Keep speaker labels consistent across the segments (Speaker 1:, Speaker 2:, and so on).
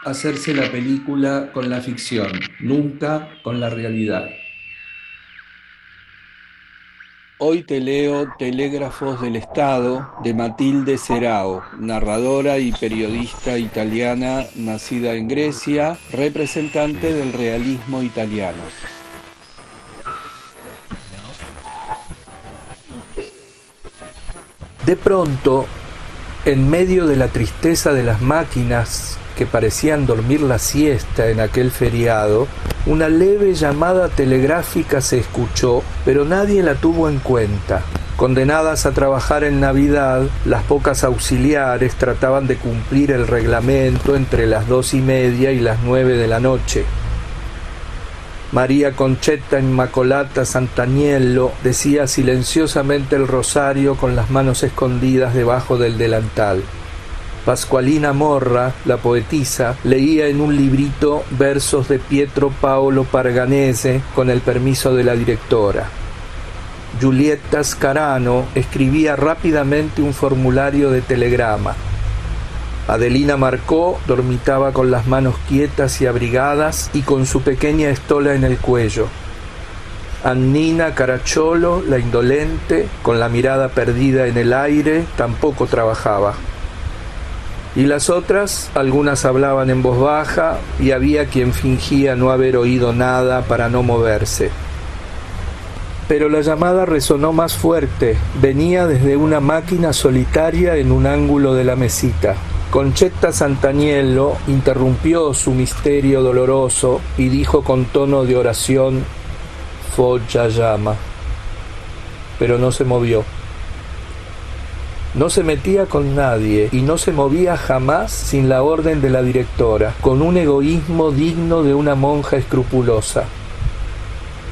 Speaker 1: hacerse la película con la ficción, nunca con la realidad. Hoy te leo Telégrafos del Estado de Matilde Serao, narradora y periodista italiana nacida en Grecia, representante del realismo italiano.
Speaker 2: De pronto, en medio de la tristeza de las máquinas que parecían dormir la siesta en aquel feriado, una leve llamada telegráfica se escuchó, pero nadie la tuvo en cuenta. Condenadas a trabajar en Navidad, las pocas auxiliares trataban de cumplir el reglamento entre las 2:30 y las 9 de la noche. María Concetta Immacolata Sant'Agnello decía silenciosamente el rosario con las manos escondidas debajo del delantal. Pascualina Morra, la poetisa, leía en un librito versos de Pietro Paolo Parganese con el permiso de la directora. Giulietta Scarano escribía rápidamente un formulario de telegrama. Adelina Marcó dormitaba con las manos quietas y abrigadas y con su pequeña estola en el cuello. Annina Caracciolo, la indolente, con la mirada perdida en el aire, tampoco trabajaba. Y las otras, algunas hablaban en voz baja y había quien fingía no haber oído nada para no moverse. Pero la llamada resonó más fuerte, venía desde una máquina solitaria en un ángulo de la mesita. Concetta Sant'Agnello interrumpió su misterio doloroso y dijo con tono de oración: Foggia llama. Pero no se movió. No se metía con nadie y no se movía jamás sin la orden de la directora, con un egoísmo digno de una monja escrupulosa.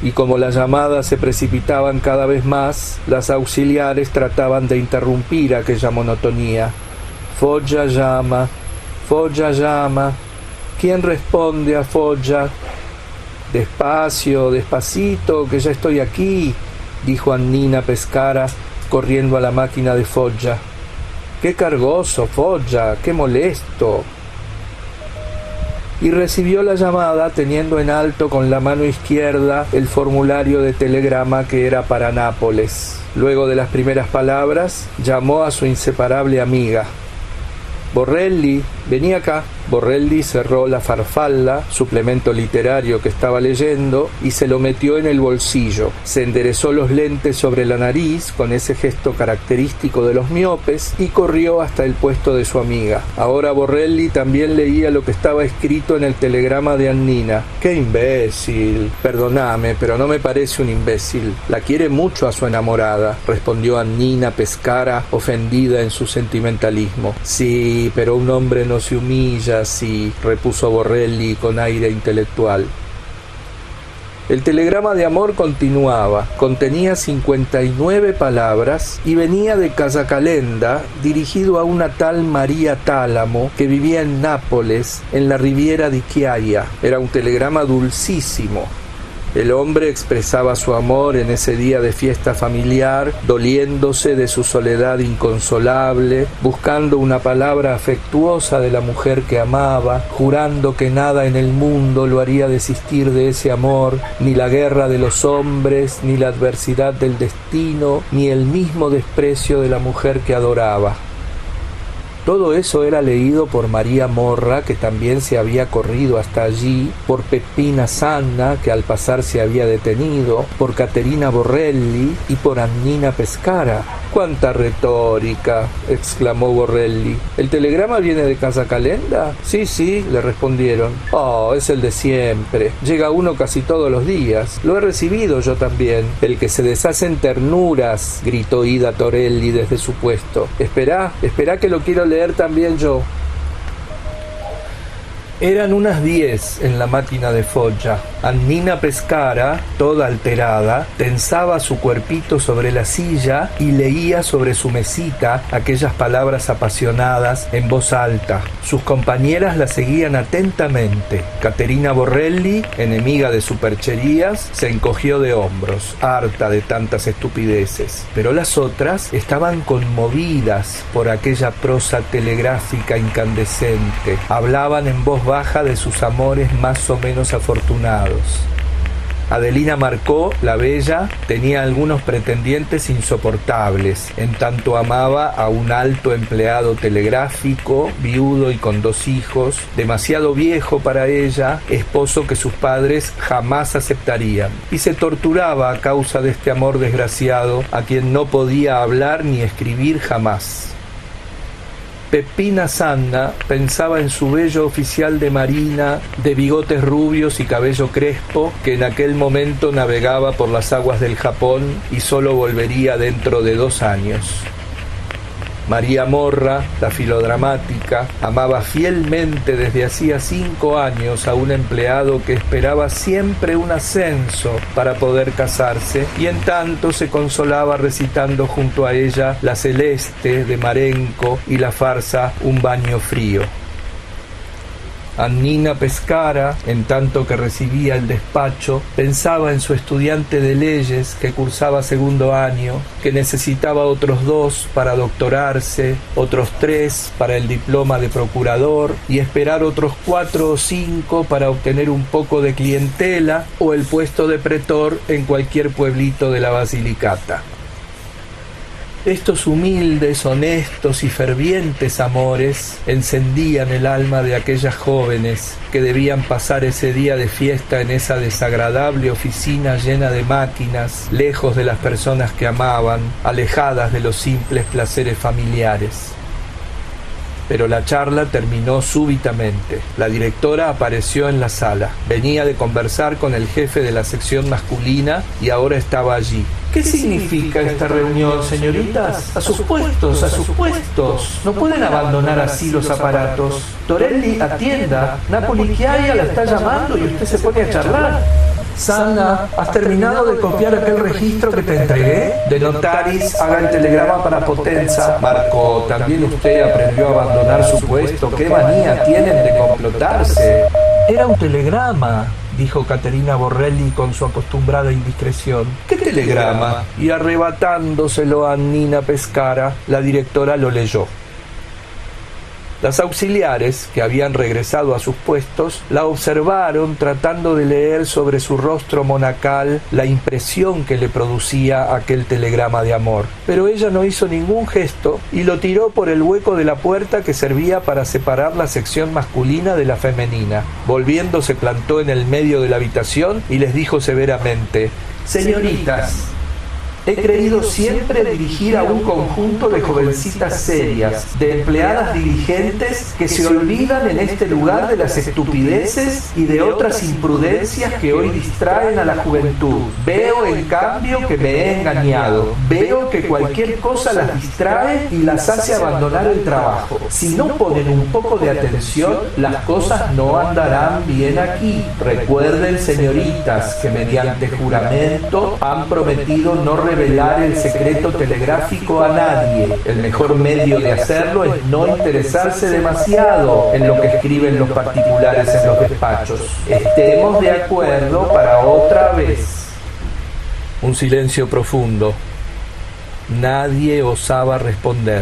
Speaker 2: Y como las llamadas se precipitaban cada vez más, las auxiliares trataban de interrumpir aquella monotonía. Foggia llama, Foggia llama. ¿Quién responde a Foggia? Despacio, despacito, que ya estoy aquí, dijo Annina Pescara, corriendo a la máquina de Foggia. ¡Qué cargoso, Foggia! ¡Qué molesto! Y recibió la llamada teniendo en alto con la mano izquierda el formulario de telegrama que era para Nápoles. Luego de las primeras palabras, llamó a su inseparable amiga. Borrelli, vení acá. Borrelli cerró la farfalla, suplemento literario que estaba leyendo, y se lo metió en el bolsillo. Se enderezó los lentes sobre la nariz con ese gesto característico de los miopes y corrió hasta el puesto de su amiga. Ahora Borrelli también leía lo que estaba escrito en el telegrama de Annina. ¡Qué imbécil! Perdóname, pero no me parece un imbécil. La quiere mucho a su enamorada, respondió Annina Pescara, ofendida en su sentimentalismo. Sí, pero un hombre no se humilla así, repuso Borrelli con aire intelectual. El telegrama de amor continuaba, contenía 59 palabras y venía de Casacalenda, dirigido a una tal María Tálamo que vivía en Nápoles, en la Riviera di Chiaia. Era un telegrama dulcísimo. El hombre expresaba su amor en ese día de fiesta familiar, doliéndose de su soledad inconsolable, buscando una palabra afectuosa de la mujer que amaba, jurando que nada en el mundo lo haría desistir de ese amor, ni la guerra de los hombres, ni la adversidad del destino, ni el mismo desprecio de la mujer que adoraba. Todo eso era leído por María Morra, que también se había corrido hasta allí, por Peppina Sanna, que al pasar se había detenido, por Caterina Borrelli y por Annina Pescara. ¡Cuánta retórica!, exclamó Borrelli. ¿El telegrama viene de Casacalenda? Sí, le respondieron. Oh, es el de siempre. Llega uno casi todos los días. Lo he recibido yo también. El que se deshace en ternuras, gritó Ida Torelli desde su puesto. Esperá que lo quiero leer también yo. Eran unas 10 en la máquina de Foggia. Annina Pescara, toda alterada, tensaba su cuerpito sobre la silla y leía sobre su mesita aquellas palabras apasionadas en voz alta. Sus compañeras la seguían atentamente. Caterina Borrelli, enemiga de supercherías, se encogió de hombros, harta de tantas estupideces. Pero las otras estaban conmovidas por aquella prosa telegráfica incandescente. Hablaban en voz baja de sus amores más o menos afortunados. Adelina Marcó, la bella, tenía algunos pretendientes insoportables, en tanto amaba a un alto empleado telegráfico, viudo y con 2 hijos, demasiado viejo para ella, esposo que sus padres jamás aceptarían, y se torturaba a causa de este amor desgraciado a quien no podía hablar ni escribir jamás. Pepina Sanna pensaba en su bello oficial de marina, de bigotes rubios y cabello crespo, que en aquel momento navegaba por las aguas del Japón y solo volvería dentro de 2 años. María Morra, la filodramática, amaba fielmente desde hacía 5 años a un empleado que esperaba siempre un ascenso para poder casarse, y en tanto se consolaba recitando junto a ella La Celeste de Marenco y la farsa Un baño frío. Annina Pescara, en tanto que recibía el despacho, pensaba en su estudiante de leyes que cursaba 2º año, que necesitaba otros 2 para doctorarse, otros 3 para el diploma de procurador y esperar otros 4 o 5 para obtener un poco de clientela o el puesto de pretor en cualquier pueblito de la Basilicata. Estos humildes, honestos y fervientes amores encendían el alma de aquellas jóvenes que debían pasar ese día de fiesta en esa desagradable oficina llena de máquinas, lejos de las personas que amaban, alejadas de los simples placeres familiares. Pero la charla terminó súbitamente. La directora apareció en la sala. Venía de conversar con el jefe de la sección masculina y ahora estaba allí. ¿Qué significa esta reunión, señoritas? A sus puestos, a sus puestos. No pueden abandonar así los aparatos. Torelli, atienda. Napoli Chiaia la está llamando y usted se pone a charlar. Sanna, ¿has terminado de copiar aquel registro que te entregué? De Notaris, haga el telegrama para Potenza. Marco, también usted aprendió a abandonar su puesto. ¿Qué manía tienen de complotarse? Era un telegrama, dijo Caterina Borrelli con su acostumbrada indiscreción. ¿Qué telegrama? Y arrebatándoselo a Annina Pescara, la directora lo leyó. Las auxiliares, que habían regresado a sus puestos, la observaron tratando de leer sobre su rostro monacal la impresión que le producía aquel telegrama de amor. Pero ella no hizo ningún gesto y lo tiró por el hueco de la puerta que servía para separar la sección masculina de la femenina. Volviendo, se plantó en el medio de la habitación y les dijo severamente: «Señoritas, he creído siempre dirigir a un conjunto de jovencitas serias, de empleadas diligentes que se olvidan en este lugar de las estupideces y de otras imprudencias que hoy distraen a la juventud. Veo, en cambio, que me he engañado. Veo que cualquier cosa las distrae y las hace abandonar el trabajo. Si no ponen un poco de atención, las cosas no andarán bien aquí. Recuerden, señoritas, que mediante juramento han prometido no revelar el secreto telegráfico a nadie. El mejor medio de hacerlo es no interesarse demasiado en lo que escriben los particulares en los despachos. Estemos de acuerdo para otra vez». Un silencio profundo. Nadie osaba responder.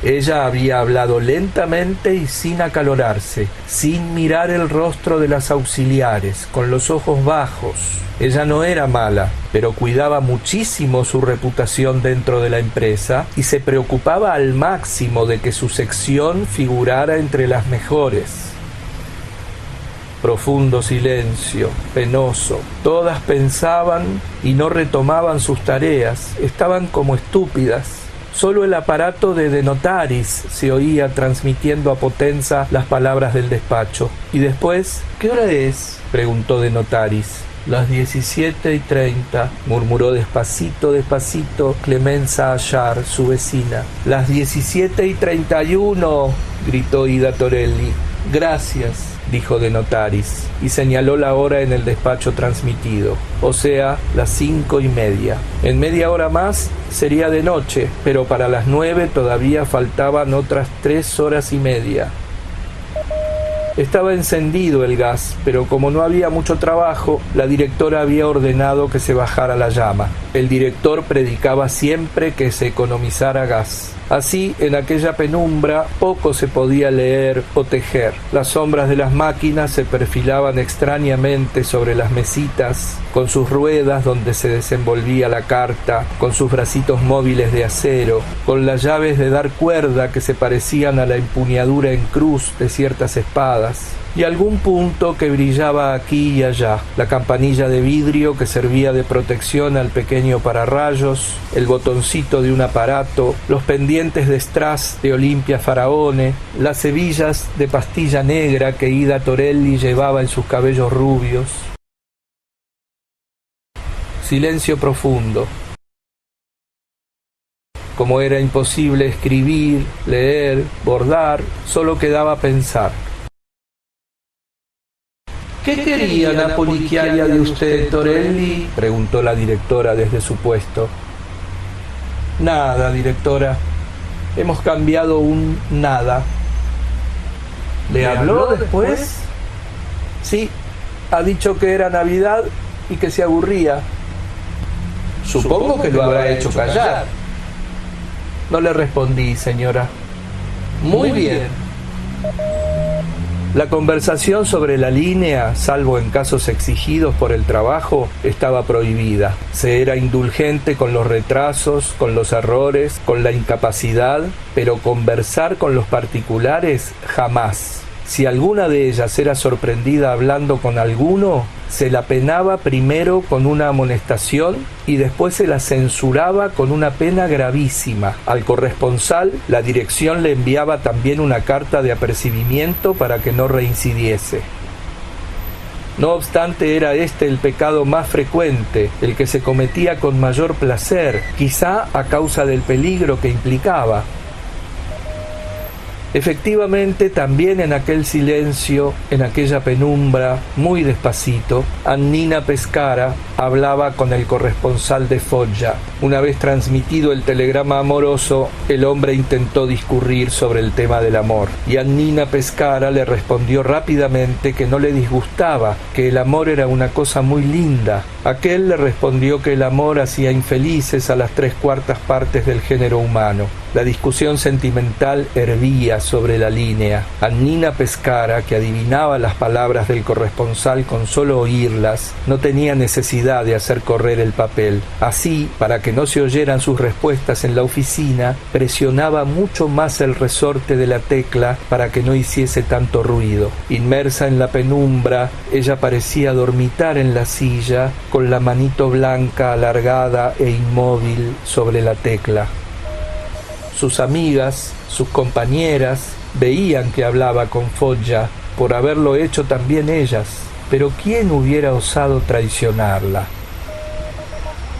Speaker 2: Ella había hablado lentamente y sin acalorarse, sin mirar el rostro de las auxiliares, con los ojos bajos. Ella no era mala, pero cuidaba muchísimo su reputación dentro de la empresa y se preocupaba al máximo de que su sección figurara entre las mejores. Profundo silencio, penoso. Todas pensaban y no retomaban sus tareas, estaban como estúpidas. Solo el aparato de Notaris se oía transmitiendo a Potenza las palabras del despacho. Y después, ¿qué hora es?, preguntó de Notaris. Las 17:30, murmuró despacito, despacito Clemenza Ayar, su vecina. Las 17:31, gritó Ida Torelli. Gracias, dijo de Notaris, y señaló la hora en el despacho transmitido, o sea, las 5:30. En media hora más sería de noche, pero para las 9 todavía faltaban otras 3 horas y media. Estaba encendido el gas, pero como no había mucho trabajo, la directora había ordenado que se bajara la llama. El director predicaba siempre que se economizara gas. Así, en aquella penumbra, poco se podía leer o tejer. Las sombras de las máquinas se perfilaban extrañamente sobre las mesitas, con sus ruedas donde se desenvolvía la carta, con sus bracitos móviles de acero, con las llaves de dar cuerda que se parecían a la empuñadura en cruz de ciertas espadas, y algún punto que brillaba aquí y allá, la campanilla de vidrio que servía de protección al pequeño pararrayos, el botoncito de un aparato, los pendientes de strass de Olimpia Faraone, las hebillas de pastilla negra que Ida Torelli llevaba en sus cabellos rubios. Silencio profundo. Como era imposible escribir, leer, bordar, solo quedaba pensar. ¿Qué quería la poliquiaria de usted, Torelli?, preguntó la directora desde su puesto. Nada, directora. Hemos cambiado un nada. ¿Le habló después? Sí, ha dicho que era Navidad y que se aburría. Supongo que lo habrá hecho callar. No le respondí, señora. Muy bien. La conversación sobre la línea, salvo en casos exigidos por el trabajo, estaba prohibida. Se era indulgente con los retrasos, con los errores, con la incapacidad, pero conversar con los particulares jamás. Si alguna de ellas era sorprendida hablando con alguno, se la penaba primero con una amonestación y después se la censuraba con una pena gravísima. Al corresponsal, la dirección le enviaba también una carta de apercibimiento para que no reincidiese. No obstante, era este el pecado más frecuente, el que se cometía con mayor placer, quizá a causa del peligro que implicaba. Efectivamente, también en aquel silencio, en aquella penumbra, muy despacito, Annina Pescara hablaba con el corresponsal de Foggia. Una vez transmitido el telegrama amoroso, el hombre intentó discurrir sobre el tema del amor, y Annina Pescara le respondió rápidamente que no le disgustaba, que el amor era una cosa muy linda. Aquel le respondió que el amor hacía infelices a las 3/4 partes del género humano. La discusión sentimental hervía sobre la línea. Annina Pescara, que adivinaba las palabras del corresponsal con solo oírlas, no tenía necesidad de hacer correr el papel. Así, para que no se oyeran sus respuestas en la oficina, presionaba mucho más el resorte de la tecla para que no hiciese tanto ruido. Inmersa en la penumbra, ella parecía dormitar en la silla, con la manito blanca alargada e inmóvil sobre la tecla. Sus amigas, sus compañeras, veían que hablaba con Foggia, por haberlo hecho también ellas, pero ¿quién hubiera osado traicionarla?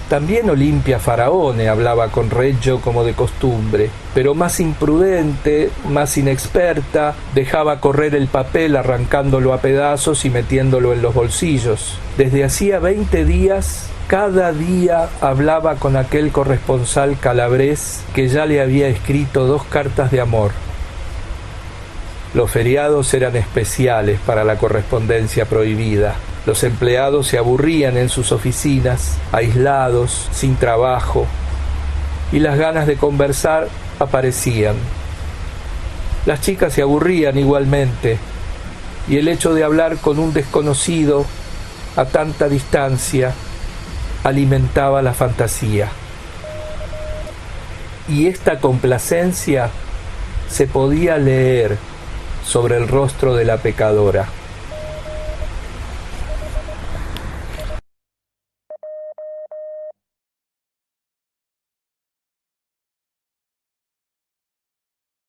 Speaker 2: También Olimpia Faraone hablaba con Reggio como de costumbre, pero más imprudente, más inexperta, dejaba correr el papel arrancándolo a pedazos y metiéndolo en los bolsillos. Desde hacía 20 días... Cada día hablaba con aquel corresponsal calabrés que ya le había escrito 2 cartas de amor. Los feriados eran especiales para la correspondencia prohibida. Los empleados se aburrían en sus oficinas, aislados, sin trabajo, y las ganas de conversar aparecían. Las chicas se aburrían igualmente, y el hecho de hablar con un desconocido a tanta distancia alimentaba la fantasía. Y esta complacencia se podía leer sobre el rostro de la pecadora.